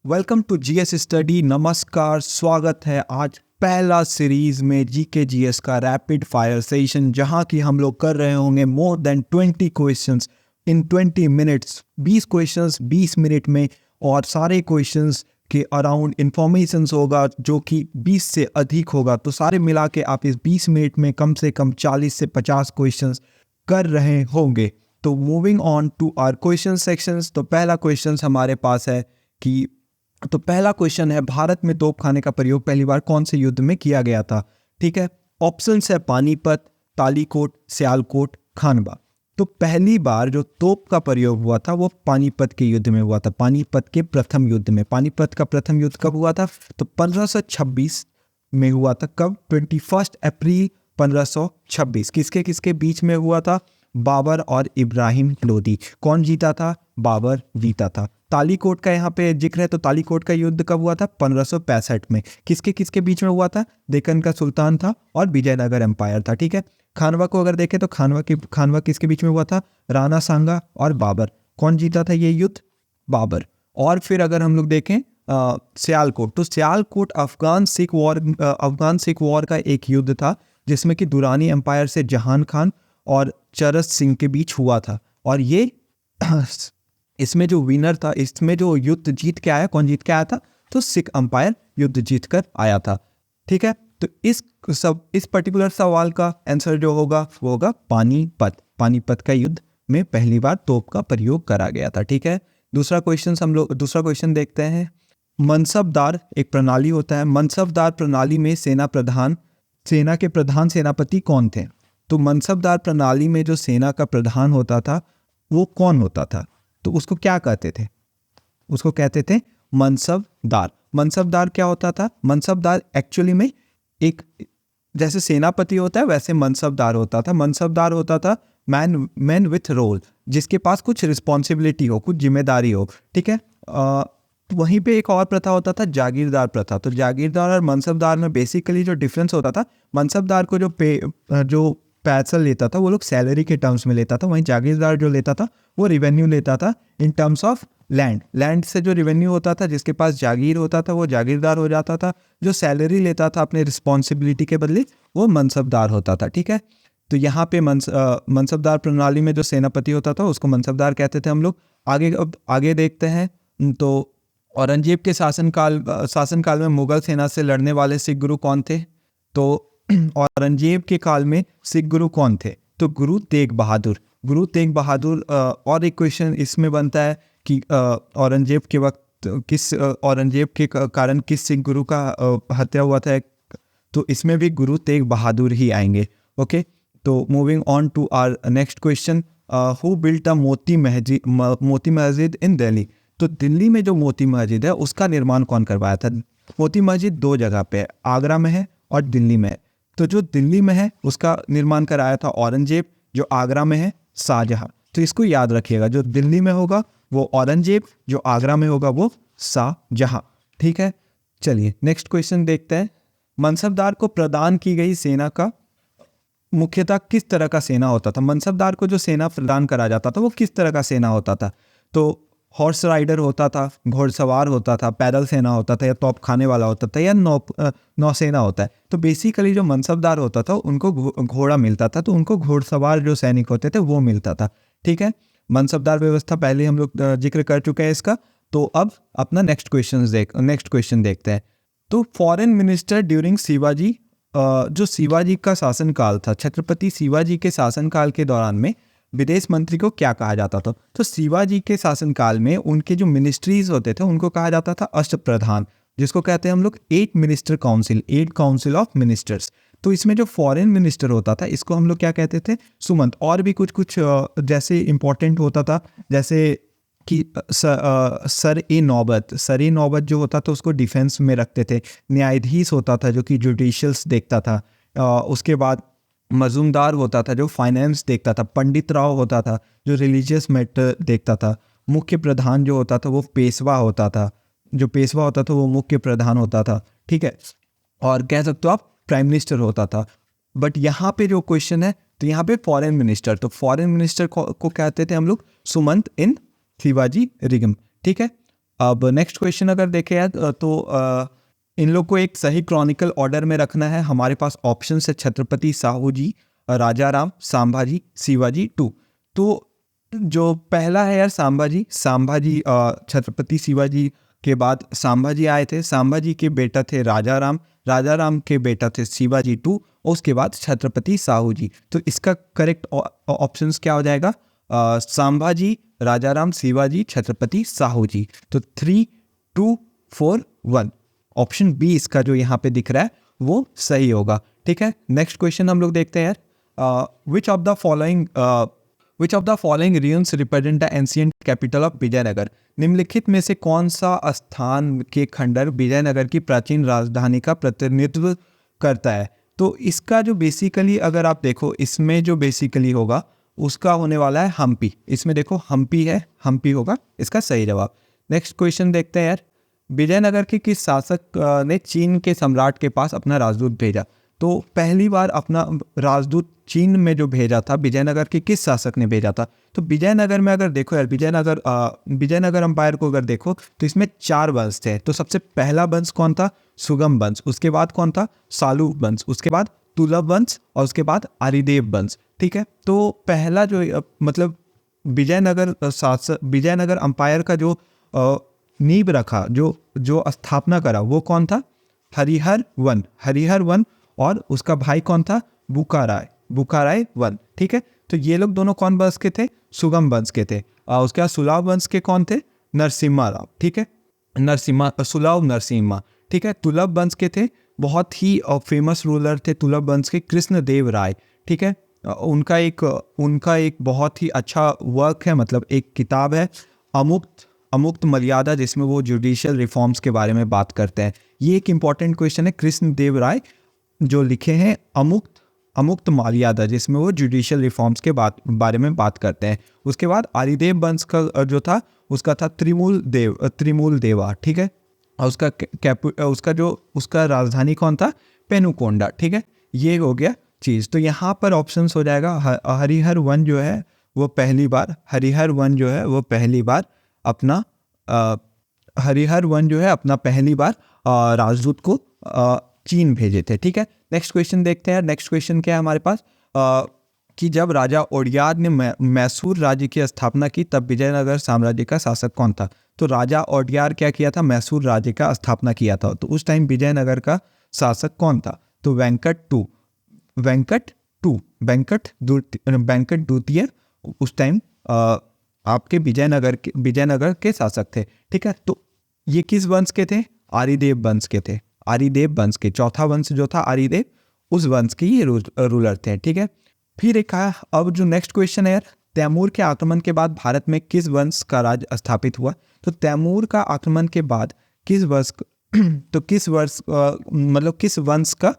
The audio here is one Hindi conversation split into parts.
Welcome to GS study. नमस्कार, स्वागत है आज पहला सीरीज में जीके जीएस का रैपिड फायर सेशन, जहां की हम लोग कर रहे होंगे more than 20 questions in 20 minutes. 20 questions 20 minute में, और सारे क्वेश्चंस के अराउंड इंफॉर्मेशंस होगा जो कि 20 से अधिक होगा। तो सारे मिला के आप इस 20 मिनट में कम से कम 40 से 50 क्वेश्चंस कर रहे होंगे। तो moving on to our question sections. तो पहला क्वेश्चन हमारे पास है कि पहला क्वेश्चन है, भारत में तोपखाने का प्रयोग पहली बार कौन से युद्ध में किया गया था? ठीक है, ऑप्शंस है पानीपत, तालीकोट, सियालकोट, खानवा। तो पहली बार जो तोप का प्रयोग हुआ था वो पानीपत के युद्ध में हुआ था, पानीपत के प्रथम युद्ध में। पानीपत का प्रथम युद्ध कब हुआ था? तो 1526 में हुआ था। कब? 21 अप्रैल 1526। किसके किसके बीच में हुआ था? बाबर और इब्राहिम लोदी। कौन जीता था? बाबर जीता था। तालीकोट का यहाँ पे जिक्र है, तो तालीकोट का युद्ध कब हुआ था? 1565 में। किसके किसके बीच में हुआ था? डेक्कन का सुल्तान था और विजयनगर एम्पायर था। ठीक है। खानवा को अगर देखें तो खानवा किसके बीच में हुआ था? राणा सांगा और बाबर। कौन जीता था ये युद्ध? बाबर। और फिर अगर हम लोग देखें सियालकोट, तो सियालकोट अफगान सिख वॉर का एक युद्ध था, जिसमें कि दुरानी एम्पायर से जहान खान और चरस सिंह के बीच हुआ था। और ये इसमें जो विनर था, इसमें जो युद्ध जीत के आया, कौन जीत के आया था? तो सिख अंपायर युद्ध जीत कर आया था। ठीक है। तो इस पर्टिकुलर सवाल का आंसर जो होगा वो होगा पानीपत। पानीपत का युद्ध में पहली बार तोप का प्रयोग करा गया था। ठीक है। दूसरा क्वेश्चन देखते हैं। मनसबदार एक प्रणाली होता है। मनसबदार प्रणाली में सेना के प्रधान सेनापति कौन थे? तो मनसबदार प्रणाली में जो सेना का प्रधान होता था वो कौन होता था? तो उसको क्या कहते थे? उसको कहते थे मनसबदार। मनसबदार क्या होता था? मनसबदार एक्चुअली में एक, जैसे सेनापति होता है वैसे मनसबदार होता था। मनसबदार होता था मैन विथ रोल, जिसके पास कुछ रिस्पॉन्सिबिलिटी हो, कुछ जिम्मेदारी हो। ठीक है। वहीं पे एक और प्रथा होता था, जागीरदार प्रथा। तो जागीरदार और मनसबदार में बेसिकली जो डिफरेंस होता था, मनसबदार को जो पैसा लेता था वो लोग सैलरी के टर्म्स में लेता था, वहीं जागीरदार जो लेता था वो रिवेन्यू लेता था इन टर्म्स ऑफ लैंड से जो रिवेन्यू होता था, जिसके पास जागीर होता था वो जागीरदार हो जाता था। जो सैलरी लेता था अपने रिस्पॉन्सिबिलिटी के बदले वो मनसबदार होता था। ठीक है। तो यहाँ पे मनसबदार प्रणाली में जो सेनापति होता था उसको मनसबदार कहते थे हम लोग। आगे देखते हैं। तो औरंगजेब के शासनकाल में मुगल सेना से लड़ने वाले सिख गुरु कौन थे? तो औरंगजेब के काल में सिख गुरु कौन थे? तो गुरु तेग बहादुर। और एक क्वेश्चन इसमें बनता है कि औरंगजेब के कारण किस सिख गुरु का हत्या हुआ था? तो इसमें भी गुरु तेग बहादुर ही आएंगे। ओके। तो moving on to our next question, who built a Moti Masjid इन दिल्ली? तो दिल्ली में जो मोती मस्जिद है उसका निर्माण कौन करवाया था? मोती मस्जिद दो जगह पे है, आगरा में है और दिल्ली में है। तो जो दिल्ली में है उसका निर्माण कराया था औरंगजेब, जो आगरा में है शाहजहां। तो इसको याद रखिएगा, जो दिल्ली में होगा वो औरंगजेब, जो आगरा में होगा वो शाहजहां। ठीक है। चलिए नेक्स्ट क्वेश्चन देखते हैं। मनसबदार को प्रदान की गई सेना का मुख्यतः किस तरह का सेना होता था? मनसबदार को जो सेना प्रदान करा जाता था वो किस तरह का सेना होता था? तो हॉर्स राइडर होता था, घोड़सवार होता था, पैदल सेना होता था, या तोप खाने वाला होता था, या नौसेना होता है। तो बेसिकली जो मनसबदार होता था उनको घोड़ा मिलता था, तो उनको घोड़सवार जो सैनिक होते थे वो मिलता था। ठीक है। मनसबदार व्यवस्था पहले हम लोग जिक्र कर चुके हैं इसका। तो अब अपना नेक्स्ट क्वेश्चन देखते हैं। तो फॉरेन मिनिस्टर ड्यूरिंग शिवाजी, जो शिवाजी का शासनकाल था, छत्रपति शिवाजी के शासनकाल के दौरान में विदेश मंत्री को क्या कहा जाता था? तो शिवाजी के शासनकाल में उनके जो मिनिस्ट्रीज होते थे उनको कहा जाता था अष्टप्रधान, जिसको कहते हैं हम लोग एट काउंसिल ऑफ मिनिस्टर्स। तो इसमें जो फॉरेन मिनिस्टर होता था इसको हम लोग क्या कहते थे? सुमंत। और भी कुछ जैसे इंपॉर्टेंट होता था, जैसे कि सर ए नौबत जो होता था उसको डिफेंस में रखते थे। न्यायाधीश होता था जो कि जुडिशियल्स देखता था। उसके बाद मजूमदार होता था जो फाइनेंस देखता था। पंडित राव होता था जो रिलीजियस मैटर देखता था। मुख्य प्रधान जो होता था वो पेशवा होता था, वो मुख्य प्रधान होता था। ठीक है। और कह सकते हो आप प्राइम मिनिस्टर होता था। बट यहाँ पे जो क्वेश्चन है, तो यहाँ पे फॉरेन मिनिस्टर, तो फॉरेन मिनिस्टर को कहते थे हम लोग सुमंत इन शिवाजी रिगम। ठीक है। अब नेक्स्ट क्वेश्चन अगर देखें यार तो इन लोग को एक सही क्रॉनिकल ऑर्डर में रखना है। हमारे पास ऑप्शन है छत्रपति साहू जी, राजा राम, संभाजी, शिवाजी 2। तो जो पहला है यार संभाजी, छत्रपति शिवाजी के बाद संभाजी आए थे। संभाजी के बेटा थे राजा राम, राजा राम के बेटा थे शिवाजी 2, और उसके बाद छत्रपति साहू जी। तो इसका करेक्ट ऑप्शंस क्या हो जाएगा? संभाजी, राजा राम, शिवाजी, छत्रपति साहू जी। तो 3, 2, 4, 1 ऑप्शन बी इसका जो यहाँ पे दिख रहा है वो सही होगा। ठीक है, नेक्स्ट क्वेश्चन हम लोग देखते हैं यार। Which of the following reasons represent the ancient capital of Vijayanagar? निम्नलिखित में से कौन सा स्थान के खंडर विजयनगर की प्राचीन राजधानी का प्रतिनिधित्व करता है? तो इसका जो बेसिकली अगर आप देखो, इसमें जो बेसिकली होगा उसका होने वाला है हम्पी। इसमें देखो हम्पी है, हम्पी होगा इसका सही जवाब। नेक्स्ट क्वेश्चन देखते हैं यार। विजयनगर के किस शासक ने चीन के सम्राट के पास अपना राजदूत भेजा? तो पहली बार अपना राजदूत चीन में जो भेजा था विजयनगर के किस शासक ने भेजा था? तो विजयनगर में अगर देखो यार, विजयनगर अंपायर को अगर देखो तो इसमें 4 वंश थे। तो सबसे पहला वंश कौन था? सुगम वंश। उसके बाद कौन था? सालू वंश। उसके बाद तुलभ वंश, और उसके बाद आरिदेव वंश। ठीक है, तो पहला जो मतलब विजयनगर अंपायर का जो नींव रखा, जो स्थापना करा, वो कौन था? हरिहर वन, और उसका भाई कौन था? बुकाराय वन। ठीक है, तो ये लोग दोनों कौन वंश के थे? सुगम वंश के थे। उसके बाद सुलाव वंश के कौन थे? नरसिम्हा राव। ठीक है, सुलाव नरसिम्हा। ठीक है, तुलभ वंश के थे, बहुत ही फेमस रूलर थे तुलभ वंश के, कृष्णदेव राय। ठीक है, उनका एक बहुत ही अच्छा वर्क है, मतलब एक किताब है अमुक्त मर्यादा, जिसमें वो जुडिशियल रिफॉर्म्स के बारे में बात करते हैं। ये एक इंपॉर्टेंट क्वेश्चन है। कृष्णदेव राय जो लिखे हैं अमुक्त मर्यादा, जिसमें वो जुडिशियल रिफॉर्म्स के बारे में बात करते हैं। उसके बाद आरिदेव वंश का जो था उसका था त्रिमूल देवा। ठीक है, और उसका राजधानी कौन था? पेनुकोंडा। ठीक है, ये हो गया चीज़। तो यहाँ पर ऑप्शंस हो जाएगा हरिहर वन जो है वो पहली बार अपना राजदूत को चीन भेजे थे। ठीक है, नेक्स्ट क्वेश्चन देखते हैं। नेक्स्ट क्वेश्चन क्या है हमारे पास? कि जब राजा ओडियार ने मैसूर राज्य की स्थापना की तब विजयनगर साम्राज्य का शासक कौन था? तो राजा ओडियार क्या किया था? मैसूर राज्य का स्थापना किया था। तो उस टाइम विजयनगर का शासक कौन था? तो वेंकट द्वितीय उस टाइम आपके विजयनगर के शासक थे। ठीक है, तो ये किस वंश के थे? आरिदेव वंश के। चौथा वंश जो था आरिदेव, उस वंश के ये रूलर थे। ठीक है, फिर एक अब जो नेक्स्ट क्वेश्चन है यार, तैमूर के आक्रमण के बाद भारत में किस वंश का राज स्थापित हुआ? तो तैमूर का आक्रमण के बाद किस वंश का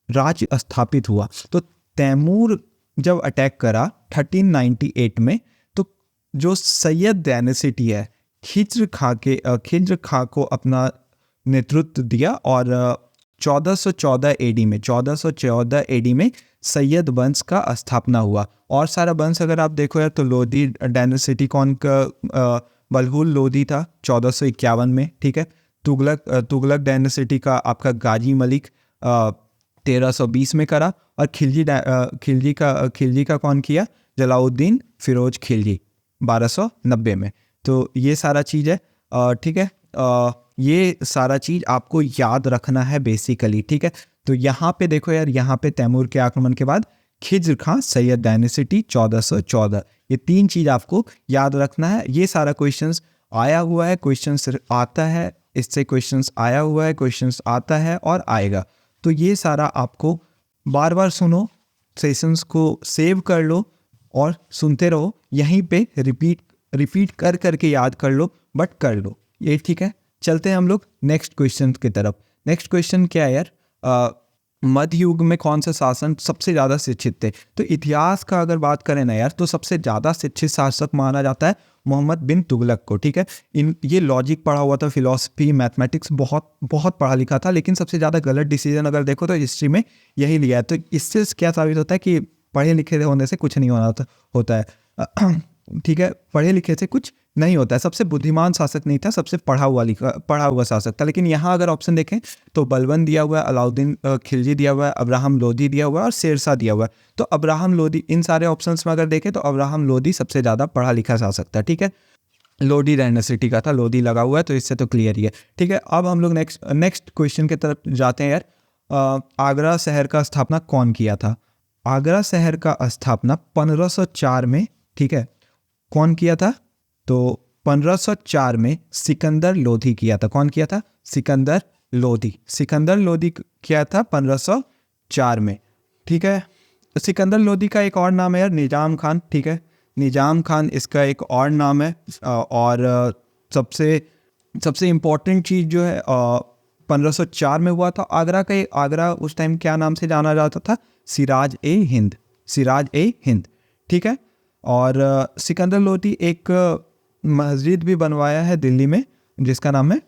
राज स्थापित हुआ? तो तैमूर जब अटैक करा 1398 में, तो जो सैयद डायनेसिटी है, खिज्र खा को अपना नेतृत्व दिया, और 1414 एडी में सैयद वंश का स्थापना हुआ। और सारा वंश अगर आप देखो यार, तो लोधी डायनेसिटी कौन का? बलहुल लोधी था 1451 में। ठीक है, तुगलक डायनेसिटी का आपका गाजी मलिक 1320 में करा, और खिलजी का कौन किया? जलाउद्दीन फिरोज खिलजी 1290 में। तो ये सारा चीज़ है। ठीक है, ये सारा चीज़ आपको याद रखना है बेसिकली। ठीक है, तो यहाँ पे देखो यार, यहाँ पे तैमूर के आक्रमण के बाद खिज्र खां, सैयद डायनेसिटी 1414, ये 3 चीज़ आपको याद रखना है। ये सारा क्वेश्चंस आया हुआ है, क्वेश्चंस आता है, इससे क्वेश्चंस आया हुआ है, क्वेश्चंस आता है और आएगा। तो ये सारा आपको बार बार सुनो, सेशंस को सेव कर लो और सुनते रहो। यहीं पे रिपीट कर करके याद कर लो, बट कर लो ये। ठीक है, चलते हैं हम लोग नेक्स्ट क्वेश्चन की तरफ। नेक्स्ट क्वेश्चन क्या है यार? मध्य युग में कौन सा शासन सबसे ज़्यादा शिक्षित थे? तो इतिहास का अगर बात करें ना यार, तो सबसे ज़्यादा शिक्षित शासक माना जाता है मोहम्मद बिन तुगलक को। ठीक है, ये लॉजिक पढ़ा हुआ था, फिलॉसफी, मैथमेटिक्स बहुत पढ़ा लिखा था, लेकिन सबसे ज़्यादा गलत डिसीजन अगर देखो तो हिस्ट्री में यही लिया है। तो इससे क्या साबित होता है कि पढ़े लिखे होने से कुछ नहीं होता है। ठीक है, पढ़े लिखे से कुछ नहीं होता है। सबसे बुद्धिमान शासक नहीं था, सबसे पढ़ा हुआ शासक था। लेकिन यहाँ अगर ऑप्शन देखें तो बलबन दिया हुआ है, अलाउद्दीन खिलजी दिया हुआ है, अब्राहम लोदी दिया हुआ है और शेरशाह दिया हुआ है। तो अब्राहम लोदी, इन सारे ऑप्शंस में अगर देखें तो अब्राहम लोदी सबसे ज़्यादा पढ़ा लिखा शासक था। ठीक है, लोदी डायनेसिटी का था, लोदी लगा हुआ है तो इससे तो क्लियर ही है। ठीक है, अब हम लोग नेक्स्ट क्वेश्चन की तरफ जाते हैं यार। आगरा शहर का स्थापना कौन किया था? आगरा शहर का स्थापना 1504 में, ठीक है, कौन किया था? तो 1504 में सिकंदर लोधी किया था। कौन किया था? सिकंदर लोधी। सिकंदर लोधी किया था 1504 में। ठीक है, सिकंदर लोधी का एक और नाम है यार, निजाम खान। ठीक है, निजाम खान इसका एक और नाम है। और सबसे इम्पोर्टेंट चीज़ जो है 1504 में हुआ था। आगरा उस टाइम क्या नाम से जाना जाता था? सिराज ए हिंद। सिराज ए हिंद। ठीक है, और सिकंदर लोधी एक मस्जिद भी बनवाया है दिल्ली में जिसका नाम है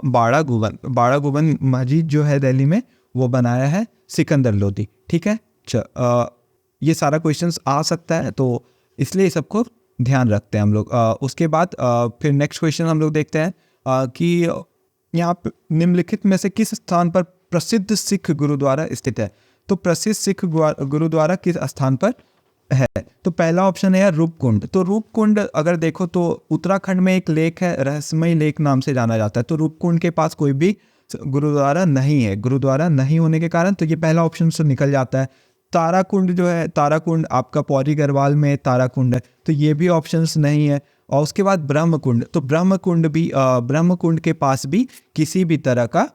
बाड़ा गुबन मस्जिद जो है दिल्ली में, वो बनाया है सिकंदर लोधी। ठीक है, ये सारा क्वेश्चंस आ सकता है तो इसलिए सबको ध्यान रखते हैं हम लोग। उसके बाद फिर नेक्स्ट क्वेश्चन हम लोग देखते हैं कि यहाँ निम्नलिखित में से किस स्थान पर प्रसिद्ध सिख गुरुद्वारा स्थित है? तो प्रसिद्ध सिख गुरुद्वारा किस स्थान पर है? तो पहला ऑप्शन है यार रूपकुंड। तो रूपकुंड अगर देखो तो उत्तराखंड में एक लेक है, रहस्यमय लेक नाम से जाना जाता है। तो रूपकुंड के पास कोई भी गुरुद्वारा नहीं है। गुरुद्वारा नहीं होने के कारण तो ये पहला ऑप्शन से निकल जाता है। ताराकुंड जो है, ताराकुंड आपका पौड़ी गढ़वाल में ताराकुंड है, तो ये भी ऑप्शंस नहीं है। और उसके बाद ब्रह्मकुंड, तो ब्रह्मकुंड के पास भी किसी भी तरह का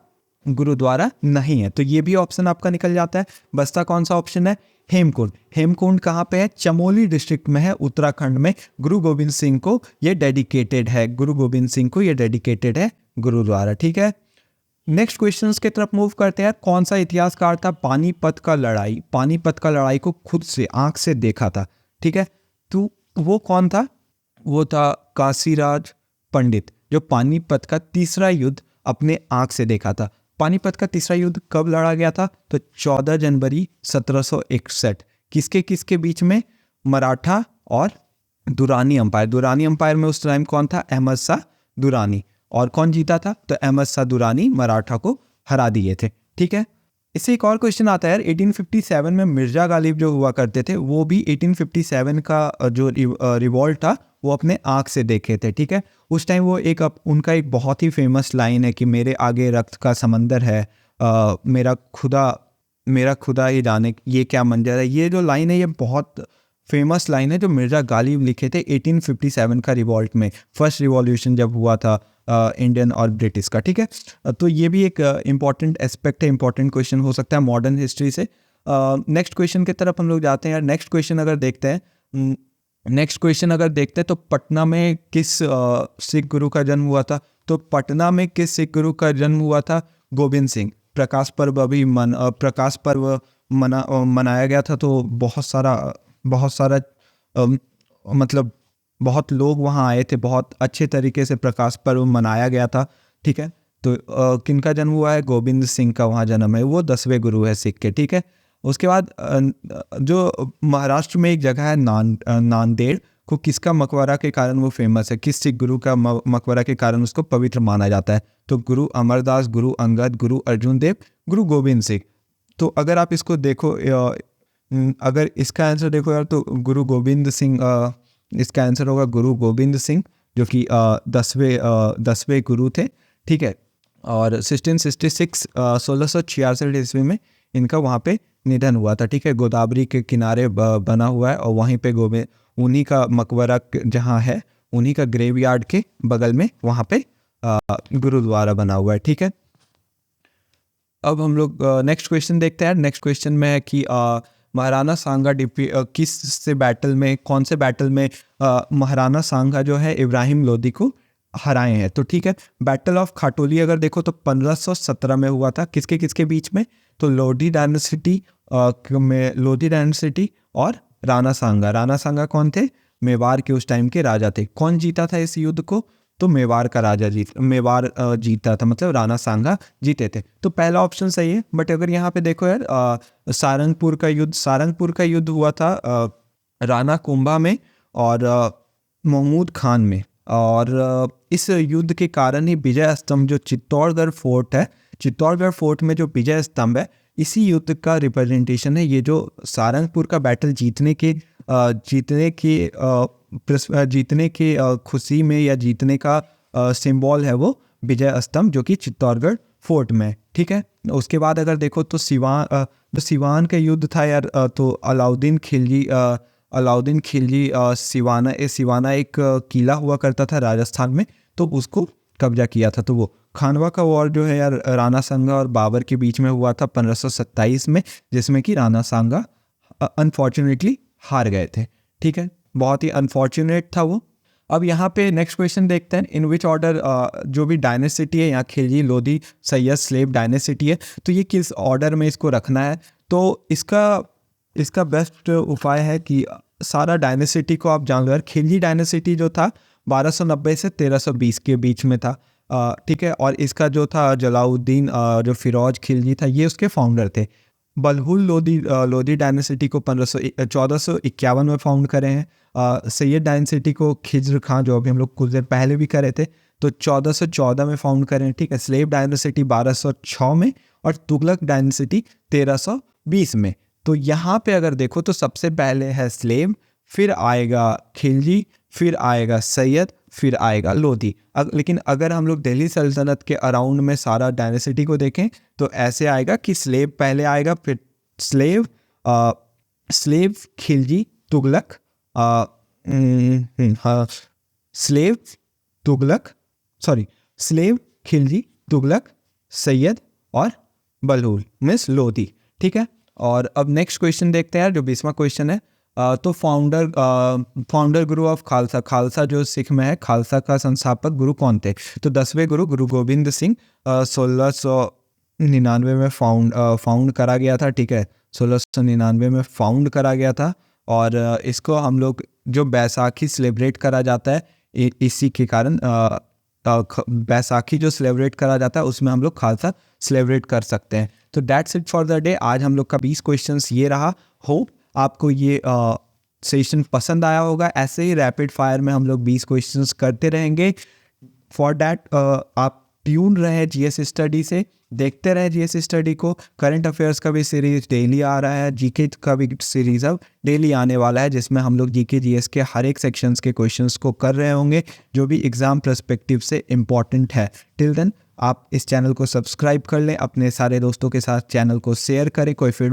गुरुद्वारा नहीं है, तो ये भी ऑप्शन आपका निकल जाता है। बचता कौन सा ऑप्शन है? हेमकुंड। हेमकुंड कहाँ पे है? चमोली डिस्ट्रिक्ट में है, उत्तराखंड में। गुरु गोविंद सिंह को ये डेडिकेटेड है, गुरु गोविंद सिंह को ये डेडिकेटेड है गुरुद्वारा। ठीक है, नेक्स्ट क्वेश्चंस की तरफ मूव करते हैं। कौन सा इतिहासकार था पानीपत का लड़ाई को खुद से आंख से देखा था? ठीक है, तो वो कौन था? वो था काशीराज पंडित, जो पानीपत का तीसरा युद्ध अपने आंख से देखा था। पानीपत का तीसरा युद्ध कब लड़ा गया था? तो 14 जनवरी 1761। किसके किसके बीच में? मराठा और दुरानी अंपायर। दुरानी अंपायर में उस टाइम कौन था? अहमद शाह दुरानी। और कौन जीता था? तो अहमद शाह दुरानी मराठा को हरा दिए थे। ठीक है, इससे एक और क्वेश्चन आता है यार, 1857 में मिर्जा गालिब जो हुआ करते थे, वो भी 1857 का जो रिवॉल्ट था वो अपने आँख से देखे थे। ठीक है, उस टाइम वो उनका एक बहुत ही फेमस लाइन है कि मेरे आगे रक्त का समंदर है, मेरा खुदा ये जाने ये क्या मंजर है। ये जो लाइन है ये बहुत फेमस लाइन है जो मिर्जा गालिब लिखे थे 1857 का रिवॉल्ट में, फर्स्ट रिवॉल्यूशन जब हुआ था इंडियन और ब्रिटिश का। ठीक है, तो ये भी एक इम्पॉर्टेंट एस्पेक्ट है, इम्पॉर्टेंट क्वेश्चन हो सकता है मॉडर्न हिस्ट्री से। नेक्स्ट क्वेश्चन की तरफ हम लोग जाते हैं यार। नेक्स्ट क्वेश्चन अगर देखते हैं तो पटना में किस सिख गुरु का जन्म हुआ था? तो पटना में किस सिख गुरु का जन्म हुआ था? गोविंद सिंह। प्रकाश पर्व मनाया गया था, तो बहुत सारा मतलब बहुत लोग वहाँ आए थे, बहुत अच्छे तरीके से प्रकाश पर्व मनाया गया था। ठीक है, तो किनका जन्म हुआ है? गोविंद सिंह का वहाँ जन्म है, वो 10वें गुरु है सिख के। ठीक है, उसके बाद जो महाराष्ट्र में एक जगह है नांदेड़ को, किसका मकबरा के कारण वो फेमस है? किस सिख गुरु का मकबरा के कारण उसको पवित्र माना जाता है? तो गुरु अमरदास, गुरु अंगद, गुरु अर्जुन देव, गुरु गोविंद सिंह। तो अगर आप इसको देखो, अगर इसका आंसर देखो यार, तो गुरु गोविंद सिंह, इसका आंसर होगा गुरु गोविंद सिंह, जो कि 10वें गुरु थे। ठीक है, और 1666 ईस्वी में इनका वहाँ पे निधन हुआ था। ठीक है, गोदावरी के किनारे बना हुआ है, और वहीं पे उन्हीं का मकबरा जहाँ है, उन्हीं का ग्रेवयार्ड के बगल में वहाँ पे गुरुद्वारा बना हुआ है। ठीक है, अब हम लोग नेक्स्ट क्वेश्चन देखते हैं। नेक्स्ट क्वेश्चन में है कि महाराणा सांगा कौन से बैटल में महाराणा सांगा जो है इब्राहिम लोदी को हराए हैं? तो ठीक है, बैटल ऑफ खाटोली अगर देखो तो 1517 में हुआ था। किसके किसके बीच में? तो लोधी डायनेसिटी और राणा सांगा कौन थे? मेवाड़ के उस टाइम के राजा थे। कौन जीता था इस युद्ध को? तो मेवाड़ जीता था, मतलब राणा सांगा जीते थे। तो पहला ऑप्शन सही है, बट अगर यहाँ पे देखो यार, सारंगपुर का युद्ध हुआ था राणा कुंभा में, और महमूद खान में। और इस युद्ध के कारण ही विजय स्तंभ जो चित्तौड़गढ़ फोर्ट है, चित्तौड़गढ़ फोर्ट में जो विजय स्तंभ है, इसी युद्ध का रिप्रेजेंटेशन है। ये जो सारंगपुर का बैटल जीतने के खुशी में या जीतने का सिंबल है वो विजय स्तंभ, जो कि चित्तौड़गढ़ फोर्ट में, ठीक है। उसके बाद अगर देखो तो सिवान का युद्ध था यार, तो अलाउद्दीन खिलजी सिवाना एक किला हुआ करता था राजस्थान में, तो उसको कब्जा किया था। तो वो खानवा का वॉर जो है यार, राणा सांगा और बाबर के बीच में हुआ था 1527 में, जिसमें कि राणा सांगा अनफॉर्चुनेटली हार गए थे, ठीक है। बहुत ही अनफॉर्चुनेट था वो। अब यहाँ पे नेक्स्ट क्वेश्चन देखते हैं, इन विच ऑर्डर, जो भी डायनेसिटी है यहाँ खिलजी, लोधी, सैयद, स्लेव डायनेसिटी है, तो ये किस ऑर्डर में इसको रखना है। तो इसका बेस्ट उपाय है कि सारा डायनेसिटी को आप जान लो यार। खिलजी डायनेसिटी जो था 1290 से 1320 के बीच में था, ठीक है। और इसका जो था जलाउद्दीन जो फिरोज खिलजी था, ये उसके फाउंडर थे। बलहुल लोधी डायनेसिटी को 1451 में फाउंड करे हैं। सैयद डायनेसिटी को खिज्र खां, जो अभी हम लोग कुछ देर पहले भी करे थे, तो 1414 में फाउंड करें हैं, ठीक है। स्लेव डायनेसिटी 1206 में, और तुगलक डायनेसिटी 1320 में। तो यहाँ पे अगर देखो तो सबसे पहले है स्लेव, फिर आएगा खिलजी, फिर आएगा सैयद, फिर आएगा लोधी। लेकिन अगर हम लोग दिल्ली सल्तनत के अराउंड में सारा डायनेसिटी को देखें तो ऐसे आएगा कि स्लेव पहले आएगा, फिर स्लेव खिलजी तुगलक, स्लेव खिलजी तुगलक सैयद और बलहुल मीन्स लोधी, ठीक है। और अब नेक्स्ट क्वेश्चन देखते हैं यार, जो 20वां क्वेश्चन है। तो फाउंडर गुरु ऑफ खालसा जो सिख में है, खालसा का संस्थापक गुरु कौन थे। तो 10वें गुरु गोविंद सिंह 1699 में फाउंड करा गया था, ठीक है। 1699 में फाउंड करा गया था। और इसको हम लोग जो बैसाखी सेलिब्रेट करा जाता है, इसी के कारण बैसाखी जो सेलिब्रेट करा जाता है उसमें हम लोग खालसा सेलिब्रेट कर सकते हैं। तो that's it for the day. आज हम लोग का 20 क्वेश्चंस ये रहा। होप आपको ये सेशन पसंद आया होगा। ऐसे ही रैपिड फायर में हम लोग 20 क्वेश्चंस करते रहेंगे। फॉर दैट आप ट्यून रहे जीएस स्टडी से, देखते रहे जीएस स्टडी को। करंट अफेयर्स का भी सीरीज डेली आ रहा है, जीके का भी सीरीज अब डेली आने वाला है, जिसमें हम लोग जीके जीएस के हर एक सेक्शंस के क्वेश्चंस को कर रहे होंगे, जो भी एग्जाम पर्सपेक्टिव से इम्पॉर्टेंट है। टिल देन आप इस चैनल को सब्सक्राइब कर लें, अपने सारे दोस्तों के साथ चैनल को शेयर करें। कोई फीडबैक